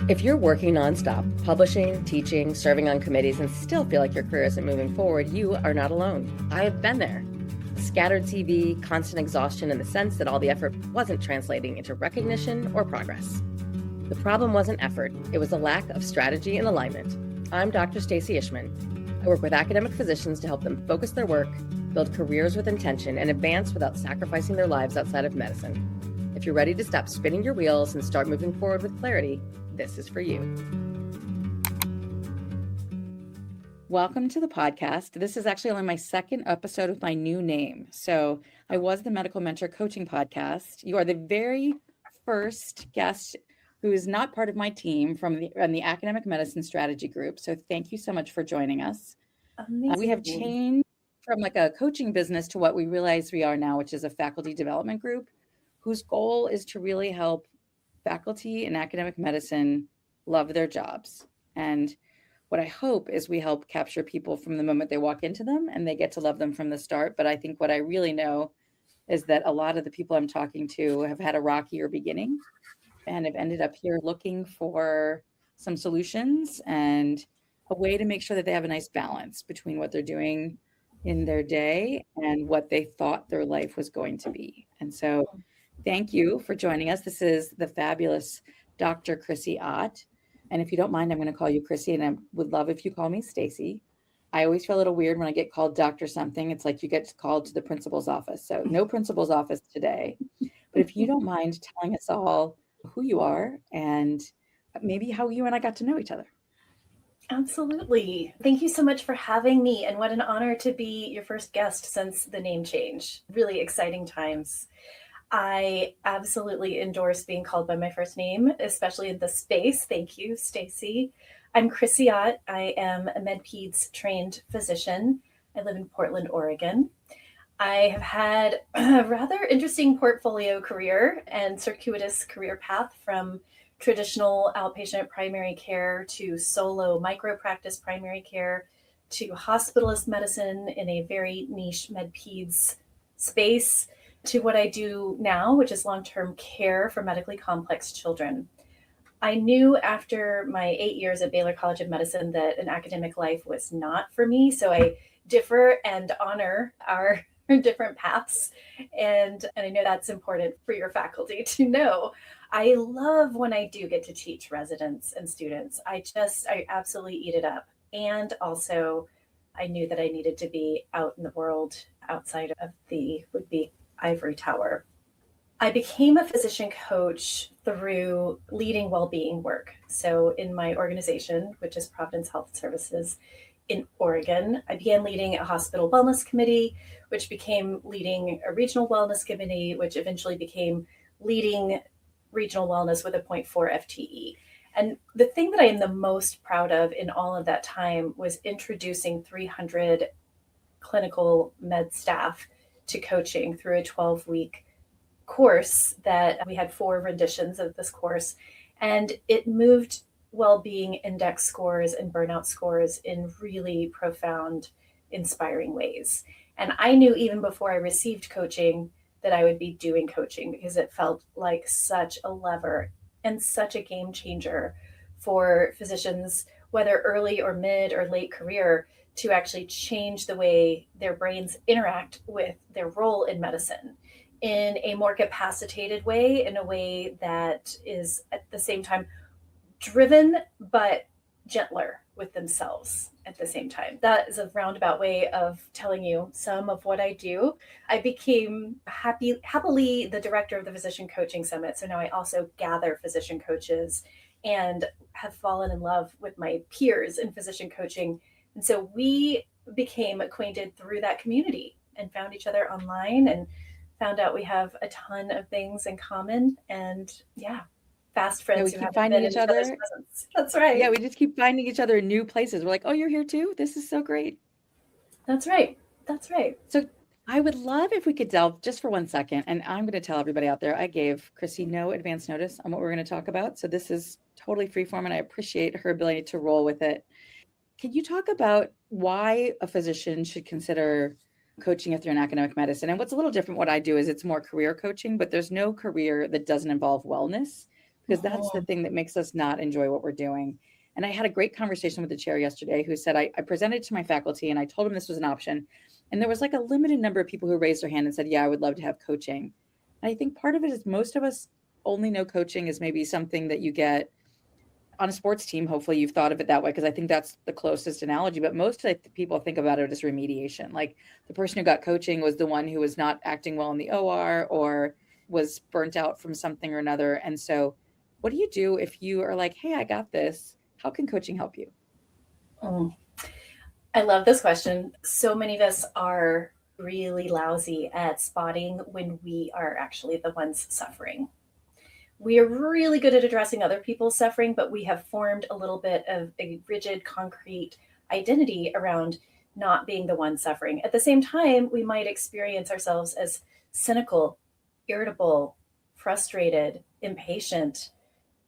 If you're working nonstop, publishing, teaching, serving on committees, and still feel like your career isn't moving forward, you are not alone. I have been there. Scattered CV, constant exhaustion, and the sense that all the effort wasn't translating into recognition or progress. The problem wasn't effort, it was a lack of strategy and alignment. I'm Dr. Stacey Ishman. I work with academic physicians to help them focus their work, build careers with intention, and advance without sacrificing their lives outside of medicine. If you're ready to stop spinning your wheels and start moving forward with clarity, this is for you. Welcome to the podcast. This is actually only my second episode with my new name. So I was the Medical Mentor Coaching Podcast. You are the very first guest who is not part of my team from the Academic Medicine Strategy Group. So thank you so much for joining us. We have changed from like a coaching business to what we realize we are now, which is a faculty development group whose goal is to really help faculty in academic medicine love their jobs. And what I hope is we help capture people from the moment they walk into them and they get to love them from the start. But I think what I really know is that a lot of the people I'm talking to have had a rockier beginning and have ended up here looking for some solutions and a way to make sure that they have a nice balance between what they're doing in their day and what they thought their life was going to be. And so thank you for joining us. This is the fabulous Dr. Chrissie Ott. And if you don't mind, I'm going to call you Chrissie, and I would love if you call me Stacey. I always feel a little weird when I get called Dr. something. It's like you get called to the principal's office. So no principal's office today. But if you don't mind telling us all who you are and maybe how you and I got to know each other. Absolutely. Thank you so much for having me. And what an honor to be your first guest since the name change. Really exciting times. I absolutely endorse being called by my first name, especially in this space. Thank you, Stacey. I'm Chrissie Ott. I am a MedPeds trained physician. I live in Portland, Oregon. I have had a rather interesting portfolio career and circuitous career path from traditional outpatient primary care to solo micro-practice primary care to hospitalist medicine in a very niche MedPeds space, to what I do now, which is long-term care for medically complex children. I knew after my 8 years at Baylor College of Medicine that an academic life was not for me. So I differ and honor our different paths. And I know that's important for your faculty to know. I love when I do get to teach residents and students. I absolutely eat it up. And also I knew that I needed to be out in the world outside of the would-be ivory tower. I became a physician coach through leading well-being work. So in my organization, which is Providence Health Services in Oregon, I began leading a hospital wellness committee, which became leading a regional wellness committee, which eventually became leading regional wellness with a 0.4 FTE. And the thing that I am the most proud of in all of that time was introducing 300 clinical med staff to coaching through a 12-week course that we had 4 renditions of this course. And it moved well-being index scores and burnout scores in really profound, inspiring ways. And I knew even before I received coaching that I would be doing coaching because it felt like such a lever and such a game changer for physicians, whether early or mid or late career, to actually change the way their brains interact with their role in medicine in a more capacitated way, in a way that is at the same time driven, but gentler with themselves at the same time. That is a roundabout way of telling you some of what I do. I became happily the director of the Physician Coaching Summit. So now I also gather physician coaches and have fallen in love with my peers in physician coaching. And so we became acquainted through that community and found each other online and found out we have a ton of things in common. And fast friends we keep finding each other. That's right. Yeah, we just keep finding each other in new places. We're like, oh, you're here too? This is so great. That's right. So I would love if we could delve just for 1 second. And I'm going to tell everybody out there, I gave Chrissie no advance notice on what we're going to talk about. So this is totally freeform and I appreciate her ability to roll with it. Can you talk about why a physician should consider coaching if they're in academic medicine? And what's a little different, what I do is it's more career coaching, but there's no career that doesn't involve wellness. because that's the thing that makes us not enjoy what we're doing. And I had a great conversation with the chair yesterday who said, I presented to my faculty and I told them this was an option. And there was like a limited number of people who raised their hand and said, yeah, I would love to have coaching. And I think part of it is most of us only know coaching is maybe something that you get on a sports team. Hopefully you've thought of it that way, because I think that's the closest analogy. But most people think about it as remediation. Like the person who got coaching was the one who was not acting well in the OR or was burnt out from something or another. And so what do you do if you are like, hey, I got this? How can coaching help you? I love this question. So many of us are really lousy at spotting when we are actually the ones suffering. We are really good at addressing other people's suffering, but we have formed a little bit of a rigid, concrete identity around not being the one suffering. At the same time, we might experience ourselves as cynical, irritable, frustrated, impatient.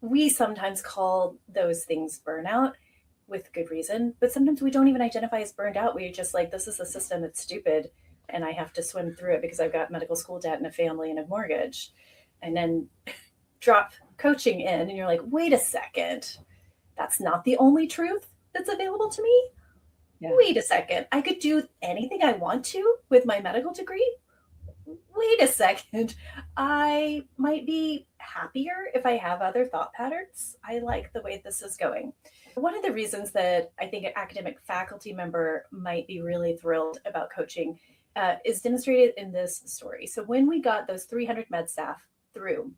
We sometimes call those things burnout with good reason, but sometimes we don't even identify as burned out. We're just like, this is a system that's stupid and I have to swim through it because I've got medical school debt and a family and a mortgage. And then drop coaching in and you're like, wait a second, that's not the only truth that's available to me. Yeah. Wait a second, I could do anything I want to with my medical degree. Wait a second, I might be happier if I have other thought patterns. I like the way this is going. One of the reasons that I think an academic faculty member might be really thrilled about coaching is demonstrated in this story. So when we got those 300 med staff through,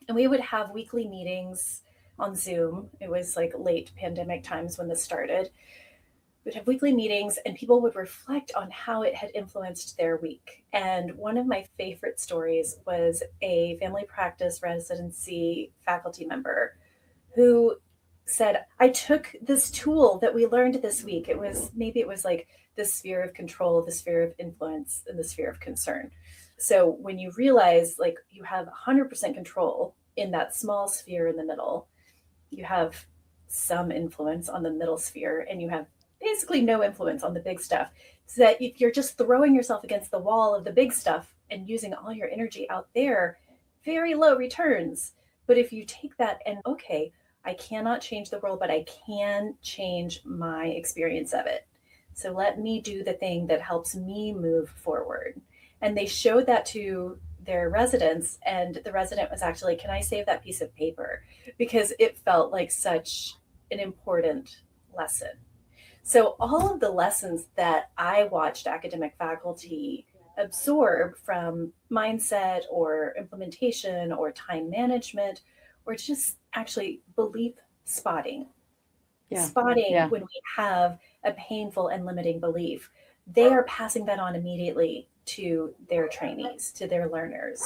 and we would have weekly meetings on Zoom. It was like late pandemic times when this started. We'd have weekly meetings and people would reflect on how it had influenced their week. And one of my favorite stories was a family practice residency faculty member who said, I took this tool that we learned this week. It was like the sphere of control, the sphere of influence, and the sphere of concern. So when you realize like you have 100% control in that small sphere in the middle, you have some influence on the middle sphere and you have basically no influence on the big stuff. So that if you're just throwing yourself against the wall of the big stuff and using all your energy out there, very low returns. But if you take that and, okay, I cannot change the world, but I can change my experience of it. So let me do the thing that helps me move forward. And they showed that to their residents, and the resident was actually, can I save that piece of paper? Because it felt like such an important lesson. So all of the lessons that I watched academic faculty absorb from mindset or implementation or time management, or just actually belief spotting, when we have a painful and limiting belief, they are passing that on immediately to their trainees, to their learners.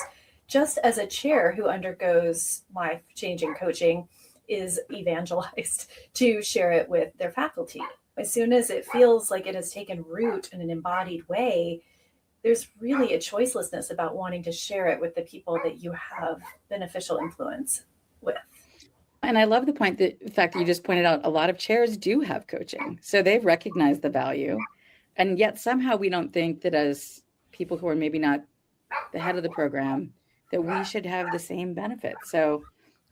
Just as a chair who undergoes life-changing coaching is evangelized to share it with their faculty. As soon as it feels like it has taken root in an embodied way, there's really a choicelessness about wanting to share it with the people that you have beneficial influence with. And I love the fact that you just pointed out, a lot of chairs do have coaching. So they've recognized the value. And yet somehow we don't think that as people who are maybe not the head of the program, that we should have the same benefits. So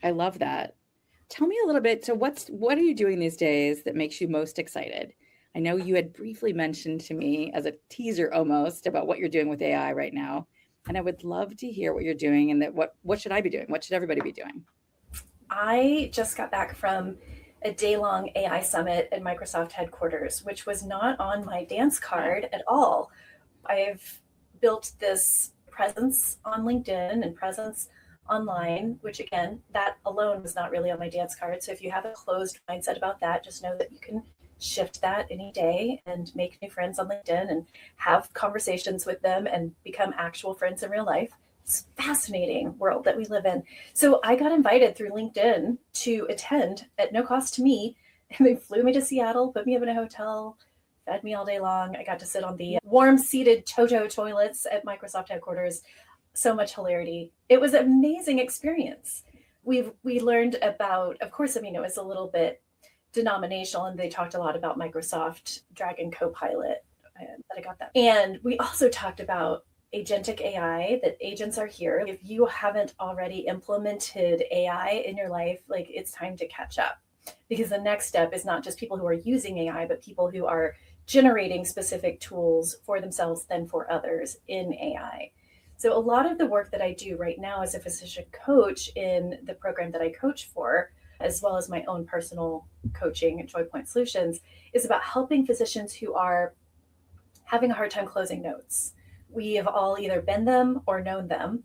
I love that. Tell me a little bit. So what are you doing these days that makes you most excited? I know you had briefly mentioned to me as a teaser almost about what you're doing with AI right now. And I would love to hear what you're doing and that what should I be doing? What should everybody be doing? I just got back from a day-long AI summit at Microsoft headquarters, which was not on my dance card at all. I've built this presence on LinkedIn and presence online, which again, that alone was not really on my dance card. So if you have a closed mindset about that, just know that you can shift that any day and make new friends on LinkedIn and have conversations with them and become actual friends in real life. It's a fascinating world that we live in. So I got invited through LinkedIn to attend at no cost to me. And they flew me to Seattle, put me up in a hotel, fed me all day long. I got to sit on the warm seated Toto toilets at Microsoft headquarters. So much hilarity. It was an amazing experience. We learned about, of course, it was a little bit denominational and they talked a lot about Microsoft Dragon Copilot. But I got that. And we also talked about agentic AI, that agents are here. If you haven't already implemented AI in your life, like it's time to catch up, because the next step is not just people who are using AI, but people who are generating specific tools for themselves, then for others in AI. So a lot of the work that I do right now as a physician coach in the program that I coach for, as well as my own personal coaching at Joy Point Solutions, is about helping physicians who are having a hard time closing notes. We have all either been them or known them.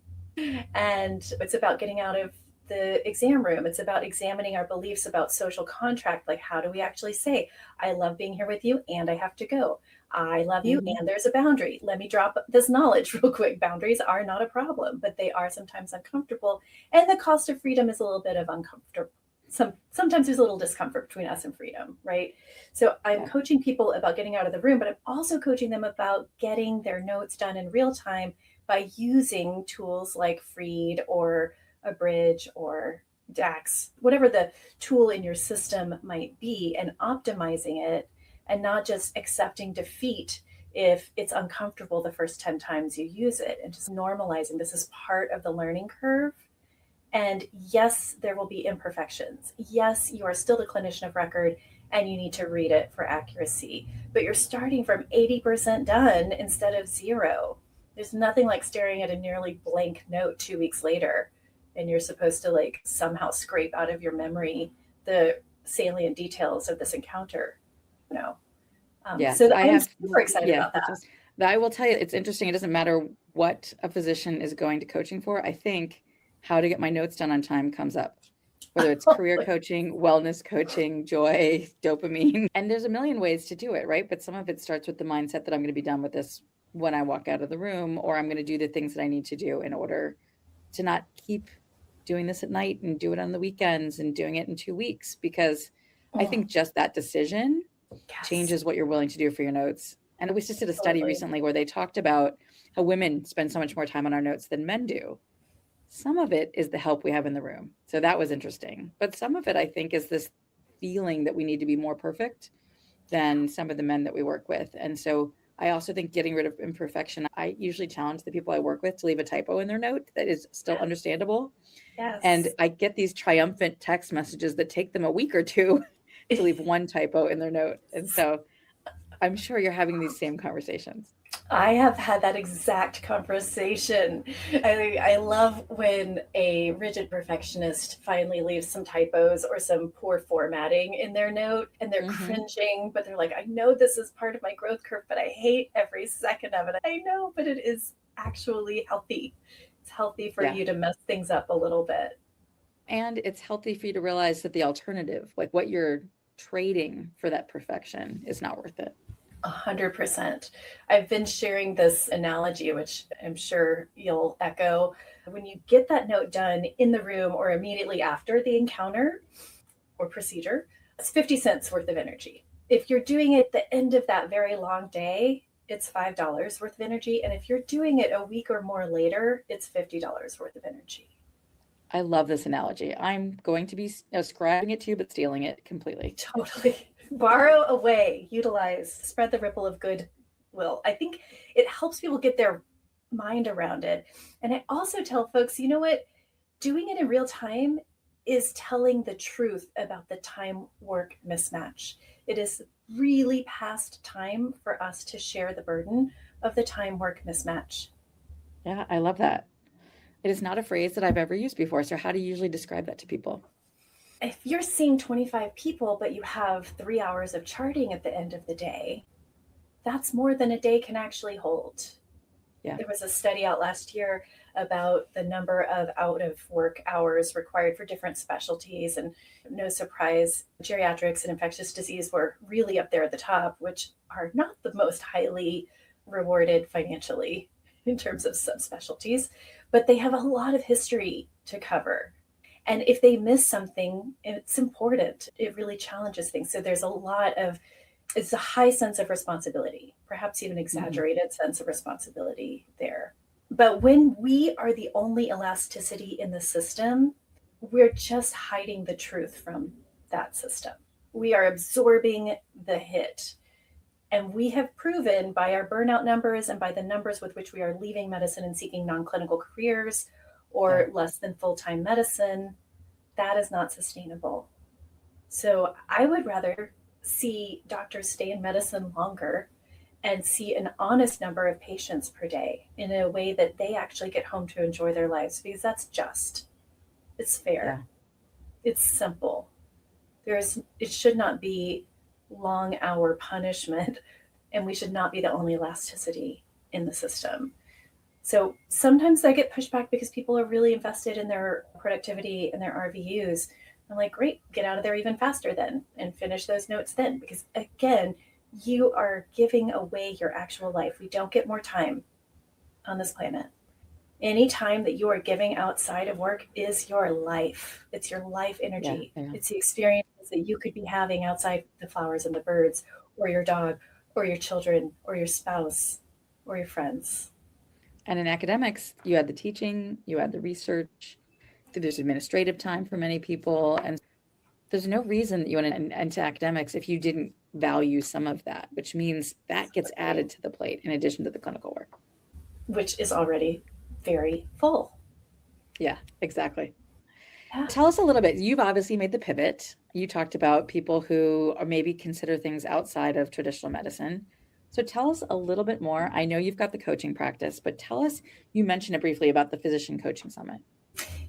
And it's about getting out of the exam room. It's about examining our beliefs about social contract. Like, how do we actually say, I love being here with you and I have to go? I love you and there's a boundary. Let me drop this knowledge real quick. Boundaries are not a problem, but they are sometimes uncomfortable. And the cost of freedom is a little bit of uncomfortable. Sometimes there's a little discomfort between us and freedom, right? So I'm coaching people about getting out of the room, but I'm also coaching them about getting their notes done in real time by using tools like Freed or Abridge or DAX, whatever the tool in your system might be, and optimizing it, and not just accepting defeat if it's uncomfortable the first 10 times you use it, and just normalizing this is part of the learning curve. And yes, there will be imperfections. Yes, you are still the clinician of record and you need to read it for accuracy, but you're starting from 80% done instead of zero. There's nothing like staring at a nearly blank note 2 weeks later and you're supposed to like somehow scrape out of your memory the salient details of this encounter. You know, Yes, so I I'm have. super excited Yes, about that. I will tell you, it's interesting. It doesn't matter what a physician is going to coaching for. I think how to get my notes done on time comes up, whether it's career coaching, wellness coaching, joy, dopamine. And there's a million ways to do it, right? But some of it starts with the mindset that I'm going to be done with this when I walk out of the room, or I'm going to do the things that I need to do in order to not keep doing this at night and do it on the weekends and doing it in 2 weeks. Because I think just that decision changes what you're willing to do for your notes. And we just did a study recently where they talked about how women spend so much more time on our notes than men do. Some of it is the help we have in the room. So that was interesting. But some of it, I think, is this feeling that we need to be more perfect than some of the men that we work with. And so I also think getting rid of imperfection, I usually challenge the people I work with to leave a typo in their note that is still understandable. Yes. And I get these triumphant text messages that take them a week or two to leave one typo in their note. And so I'm sure you're having these same conversations. I have had that exact conversation. I love when a rigid perfectionist finally leaves some typos or some poor formatting in their note and they're cringing, but they're like, I know this is part of my growth curve, but I hate every second of it. I know, but it is actually healthy. It's healthy for you to mess things up a little bit. And it's healthy for you to realize that the alternative, like what you're trading for that perfection, is not worth it. 100%. I've been sharing this analogy, which I'm sure you'll echo. When you get that note done in the room or immediately after the encounter or procedure, it's 50 cents worth of energy. If you're doing it at the end of that very long day, it's $5 worth of energy. And if you're doing it a week or more later, it's $50 worth of energy. I love this analogy. I'm going to be ascribing it to you, but stealing it completely. Totally. Borrow away, utilize, spread the ripple of goodwill. I think it helps people get their mind around it. And I also tell folks, you know what? Doing it in real time is telling the truth about the time work mismatch. It is really past time for us to share the burden of the time work mismatch. Yeah, I love that. It is not a phrase that I've ever used before. So how do you usually describe that to people? If you're seeing 25 people, but you have 3 hours of charting at the end of the day, that's more than a day can actually hold. Yeah. There was a study out last year about the number of out of work hours required for different specialties. And no surprise, geriatrics and infectious disease were really up there at the top, which are not the most highly rewarded financially in terms of subspecialties, but they have a lot of history to cover. And if they miss something, it's important. It really challenges things. So there's it's a high sense of responsibility, perhaps even exaggerated sense of responsibility there. But when we are the only elasticity in the system, we're just hiding the truth from that system. We are absorbing the hit. And we have proven by our burnout numbers and by the numbers with which we are leaving medicine and seeking non-clinical careers or less than full-time medicine, that is not sustainable. So I would rather see doctors stay in medicine longer and see an honest number of patients per day in a way that they actually get home to enjoy their lives, because that's just, it's fair, it's simple. It should not be long hour punishment, and we should not be the only elasticity in the system. So sometimes I get pushback because people are really invested in their productivity and their RVUs. I'm like, great, get out of there even faster then and finish those notes then. Because again, you are giving away your actual life. We don't get more time on this planet. Any time that you are giving outside of work is your life. It's your life energy. It's the experiences that you could be having outside the flowers and the birds, or your dog, or your children, or your spouse, or your friends. And in academics, you had the teaching, you had the research, there's administrative time for many people. And there's no reason that you went into academics if you didn't value some of that, which means that gets added to the plate in addition to the clinical work. Which is already very full. Yeah, exactly. Yeah. Tell us a little bit. You've obviously made the pivot. You talked about people who are maybe consider things outside of traditional medicine. So tell us a little bit more. I know you've got the coaching practice, but tell us, you mentioned it briefly about the Physician Coaching Summit.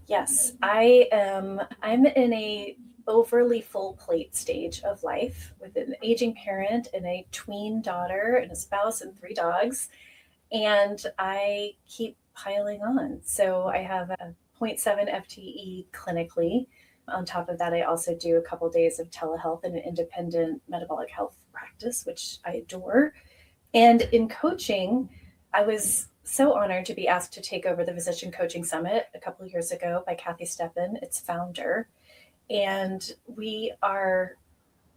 Yes, I'm in a overly full plate stage of life with an aging parent and a tween daughter and a spouse and 3 dogs. And I keep piling on. So I have a 0.7 FTE clinically. On top of that, I also do a couple days of telehealth and an independent metabolic health practice, which I adore. And in coaching, I was so honored to be asked to take over the Physician Coaching Summit a couple of years ago by Kathy Steppen, its founder. And we are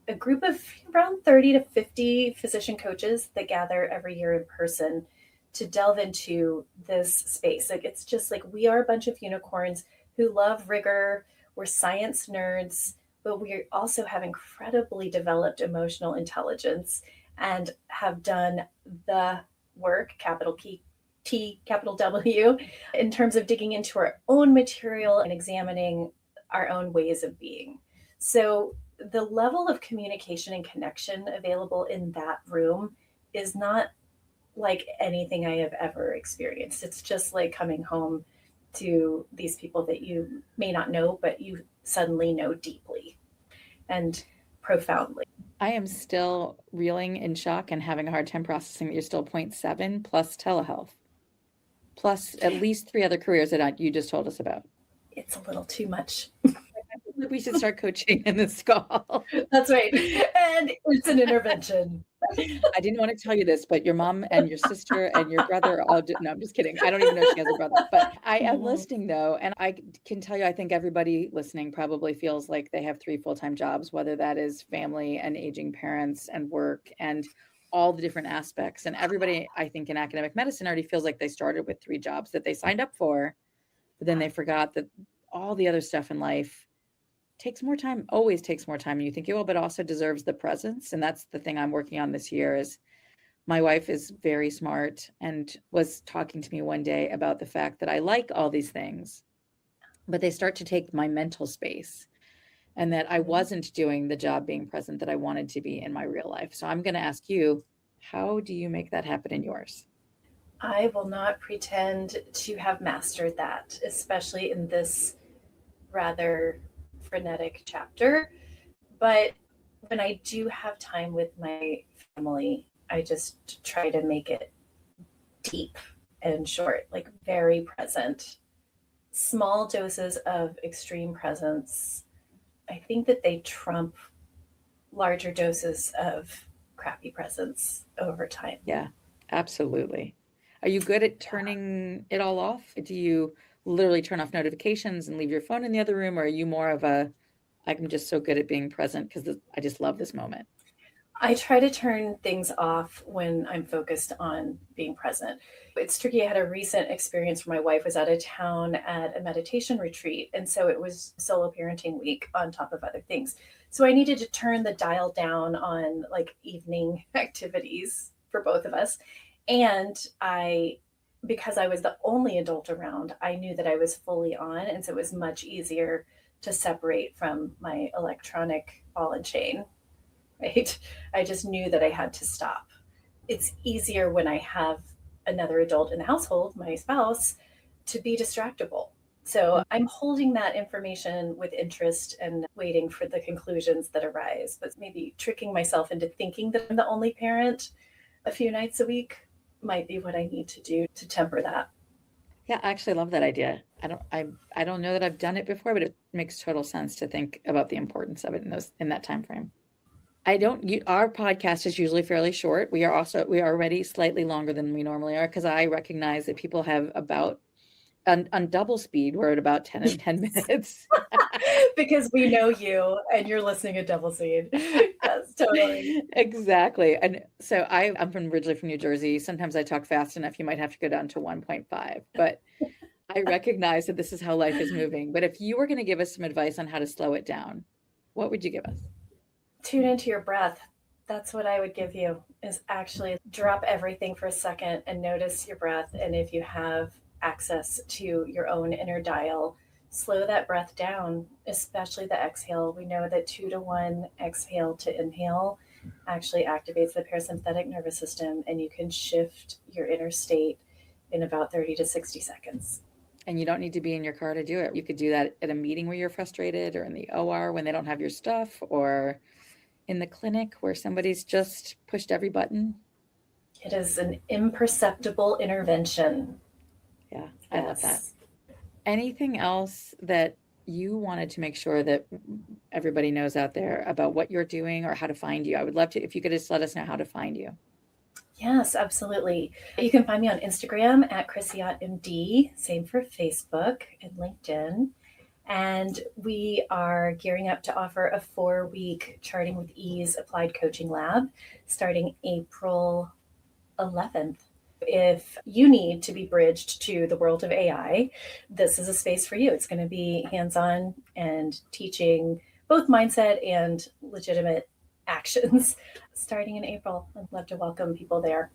a group of around 30 to 50 physician coaches that gather every year in person to delve into this space. Like, it's just like, we are a bunch of unicorns who love rigor. We're science nerds, but we also have incredibly developed emotional intelligence and have done the work, capital T, capital W, in terms of digging into our own material and examining our own ways of being. So the level of communication and connection available in that room is not like anything I have ever experienced. It's just like coming home to these people that you may not know, but you suddenly know deeply and profoundly. I am still reeling in shock and having a hard time processing that you're still 0.7 plus telehealth, plus at least 3 other careers that you just told us about. It's a little too much. We should start coaching in this call. That's right. And it's an intervention. I didn't want to tell you this, but your mom and your sister and your brother all did. No, I'm just kidding. I don't even know she has a brother, but I am listening though. And I can tell you, I think everybody listening probably feels like they have 3 full-time jobs, whether that is family and aging parents and work and all the different aspects. And everybody, I think, in academic medicine already feels like they started with 3 jobs that they signed up for, but then they forgot that all the other stuff in life takes more time, always takes more time. And you think, oh, but also deserves the presence. And that's the thing I'm working on this year. Is my wife is very smart and was talking to me one day about the fact that I like all these things, but they start to take my mental space, and that I wasn't doing the job being present that I wanted to be in my real life. So I'm going to ask you, how do you make that happen in yours? I will not pretend to have mastered that, especially in this rather frenetic chapter. But when I do have time with my family, I just try to make it deep and short, like very present. Small doses of extreme presence. I think that they trump larger doses of crappy presence over time. Yeah, absolutely. Are you good at turning it all off? Do you literally turn off notifications and leave your phone in the other room? Or are you more of a, I'm just so good at being present because I just love this moment? I try to turn things off when I'm focused on being present. It's tricky. I had a recent experience where my wife was out of town at a meditation retreat. And so it was solo parenting week on top of other things. So I needed to turn the dial down on like evening activities for both of us. And because I was the only adult around, I knew that I was fully on. And so it was much easier to separate from my electronic ball and chain, right? I just knew that I had to stop. It's easier when I have another adult in the household, my spouse, to be distractible. So I'm holding that information with interest and waiting for the conclusions that arise, but maybe tricking myself into thinking that I'm the only parent a few nights a week might be what I need to do to temper that. Yeah, I actually love that idea. I don't know that I've done it before, but it makes total sense to think about the importance of it in that time frame. Our podcast is usually fairly short. We are already slightly longer than we normally are because I recognize that people have about on double speed, we're at about 10 and 10 minutes. Because we know you and you're listening at double speed. Yes, totally. Exactly. And so I'm originally from New Jersey. Sometimes I talk fast enough, you might have to go down to 1.5, but I recognize that this is how life is moving. But if you were going to give us some advice on how to slow it down, what would you give us? Tune into your breath. That's what I would give you, is actually drop everything for a second and notice your breath. And if you have access to your own inner dial, slow that breath down, especially the exhale. We know that 2-to-1 exhale to inhale actually activates the parasympathetic nervous system, and you can shift your inner state in about 30 to 60 seconds. And you don't need to be in your car to do it. You could do that at a meeting where you're frustrated, or in the OR when they don't have your stuff, or in the clinic where somebody's just pushed every button. It is an imperceptible intervention. Yeah, I love that. Anything else that you wanted to make sure that everybody knows out there about what you're doing or how to find you? I would love to, if you could just let us know how to find you. Yes, absolutely. You can find me on Instagram at Chrissie Ott MD, same for Facebook and LinkedIn. And we are gearing up to offer a 4-week Charting with Ease applied coaching lab starting April 11th. If you need to be bridged to the world of AI, this is a space for you. It's going to be hands-on and teaching both mindset and legitimate actions starting in April. I'd love to welcome people there.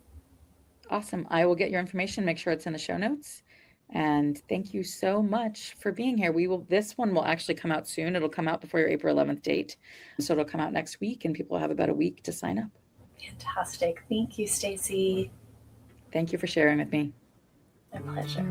Awesome. I will get your information, make sure it's in the show notes. And thank you so much for being here. This one will actually come out soon. It'll come out before your April 11th date. So it'll come out next week and people will have about a week to sign up. Fantastic. Thank you, Stacy. Thank you for sharing with me. My pleasure.